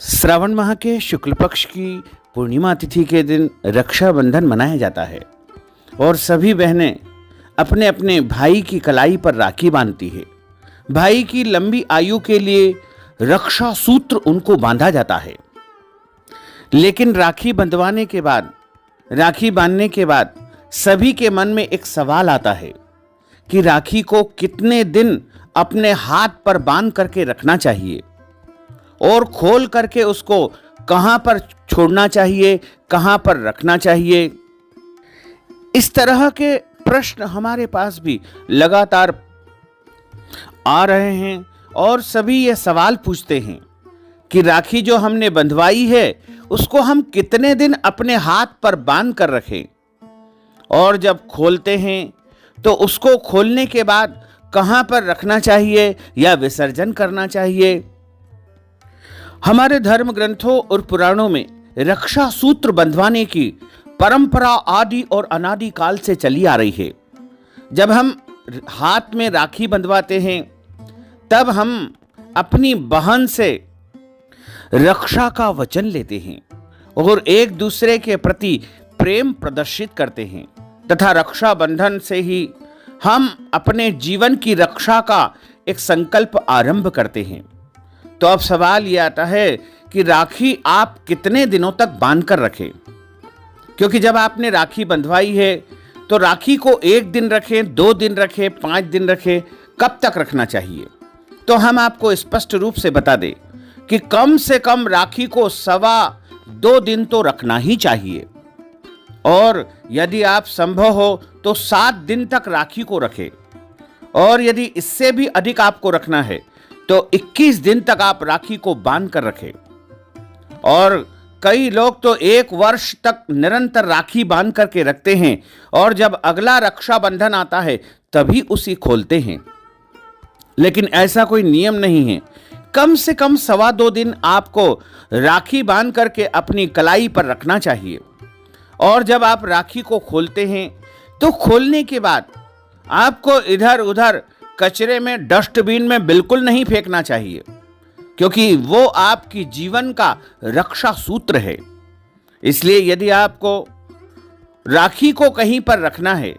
श्रावण माह के शुक्ल पक्ष की पूर्णिमा तिथि के दिन रक्षाबंधन मनाया जाता है और सभी बहनें अपने अपने भाई की कलाई पर राखी बांधती है। भाई की लंबी आयु के लिए रक्षा सूत्र उनको बांधा जाता है। लेकिन राखी बांधने के बाद सभी के मन में एक सवाल आता है कि राखी को कितने दिन अपने हाथ पर बांध करके रखना चाहिए और खोल करके उसको कहां पर छोड़ना चाहिए, कहां पर रखना चाहिए। इस तरह के प्रश्न हमारे पास भी लगातार आ रहे हैं और सभी ये सवाल पूछते हैं कि राखी जो हमने बंधवाई है उसको हम कितने दिन अपने हाथ पर बांध कर रखें और जब खोलते हैं तो उसको खोलने के बाद कहां पर रखना चाहिए या विसर्जन करना चाहिए। हमारे धर्म ग्रंथों और पुराणों में रक्षा सूत्र बंधवाने की परंपरा आदि और अनादि काल से चली आ रही है। जब हम हाथ में राखी बंधवाते हैं तब हम अपनी बहन से रक्षा का वचन लेते हैं और एक दूसरे के प्रति प्रेम प्रदर्शित करते हैं तथा रक्षाबंधन से ही हम अपने जीवन की रक्षा का एक संकल्प आरंभ करते हैं। तो अब सवाल यह आता है कि राखी आप कितने दिनों तक बांध कर रखें, क्योंकि जब आपने राखी बंधवाई है तो राखी को 1 दिन रखें, 2 दिन रखें, 5 दिन रखें, कब तक रखना चाहिए। तो हम आपको स्पष्ट रूप से बता दें कि कम से कम राखी को 2.25 दिन तो रखना ही चाहिए और यदि आप संभव हो तो 7 दिन तक राखी को रखें और यदि इससे भी अधिक आपको रखना है तो 21 दिन तक आप राखी को बांध कर रखें। और कई लोग तो 1 वर्ष तक निरंतर राखी बांध करके रखते हैं और जब अगला रक्षाबंधन आता है तभी उसी खोलते हैं। लेकिन ऐसा कोई नियम नहीं है। कम से कम 2.25 दिन आपको राखी बांध करके अपनी कलाई पर रखना चाहिए और जब आप राखी को खोलते हैं तो खोलने के बाद आपको इधर उधर कचरे में, डस्टबिन में बिल्कुल नहीं फेंकना चाहिए, क्योंकि वो आपकी जीवन का रक्षा सूत्र है। इसलिए यदि आपको राखी को कहीं पर रखना है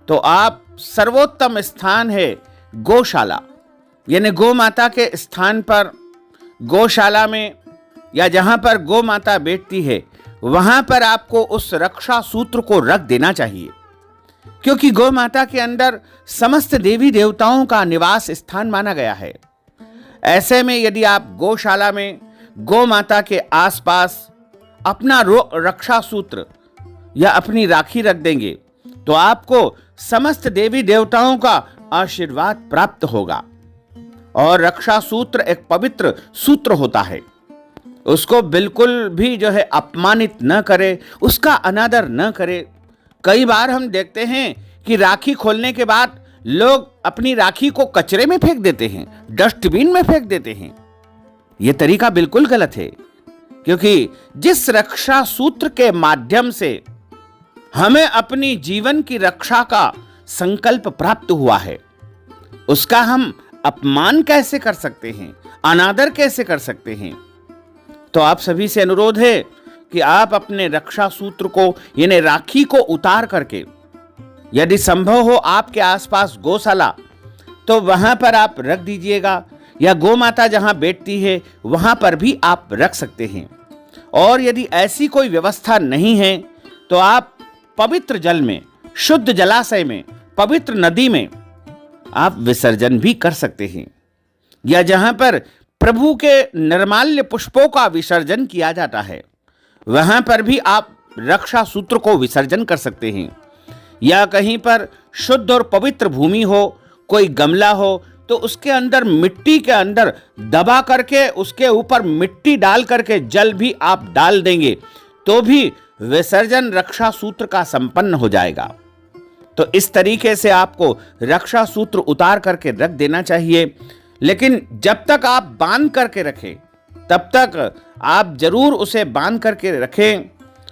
तो आप सर्वोत्तम स्थान है गौशाला, यानी गौ माता के स्थान पर, गौशाला में या जहां पर गौ माता बैठती है वहां पर आपको उस रक्षा सूत्र को रख देना चाहिए, क्योंकि गौ माता के अंदर समस्त देवी देवताओं का निवास स्थान माना गया है। ऐसे में यदि आप गौशाला में गौ माता के आसपास अपना रक्षा सूत्र या अपनी राखी रख देंगे तो आपको समस्त देवी देवताओं का आशीर्वाद प्राप्त होगा। और रक्षा सूत्र एक पवित्र सूत्र होता है, उसको बिल्कुल भी अपमानित न करे, उसका अनादर न करे। कई बार हम देखते हैं कि राखी खोलने के बाद लोग अपनी राखी को कचरे में फेंक देते हैं, डस्टबिन में फेंक देते हैं। यह तरीका बिल्कुल गलत है, क्योंकि जिस रक्षा सूत्र के माध्यम से हमें अपनी जीवन की रक्षा का संकल्प प्राप्त हुआ है उसका हम अपमान कैसे कर सकते हैं, अनादर कैसे कर सकते हैं। तो आप सभी से अनुरोध है कि आप अपने रक्षा सूत्र को यानी राखी को उतार करके, यदि संभव हो आपके आसपास गौशाला तो वहां पर आप रख दीजिएगा, या गौ माता जहां बैठती है वहां पर भी आप रख सकते हैं। और यदि ऐसी कोई व्यवस्था नहीं है तो आप पवित्र जल में, शुद्ध जलाशय में, पवित्र नदी में आप विसर्जन भी कर सकते हैं, या जहां पर प्रभु के निर्माल्य पुष्पों का विसर्जन किया जाता है वहां पर भी आप रक्षा सूत्र को विसर्जन कर सकते हैं। या कहीं पर शुद्ध और पवित्र भूमि हो, कोई गमला हो तो उसके अंदर मिट्टी के अंदर दबा करके उसके ऊपर मिट्टी डाल करके जल भी आप डाल देंगे तो भी विसर्जन रक्षा सूत्र का संपन्न हो जाएगा। तो इस तरीके से आपको रक्षा सूत्र उतार करके रख देना चाहिए। लेकिन जब तक आप बांध करके रखें तब तक आप जरूर उसे बांध करके रखें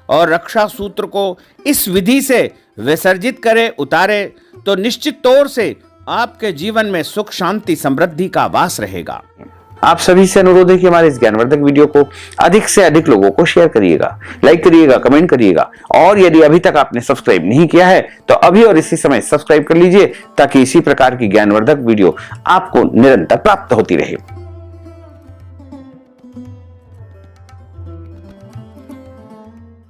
और रक्षा सूत्र को इस विधि से विसर्जित करें, उतारें, तो निश्चित तौर से आपके जीवन में सुख, शांति, समृद्धि का वास रहेगा। आप सभी से अनुरोध है कि हमारे इस ज्ञानवर्धक वीडियो को अधिक से अधिक लोगों को शेयर करिएगा, लाइक करिएगा, कमेंट करिएगा, और यदि अभी तक आपने सब्सक्राइब नहीं किया है तो अभी और इसी समय सब्सक्राइब कर लीजिए, ताकि इसी प्रकार की ज्ञानवर्धक वीडियो आपको निरंतर प्राप्त होती रहे।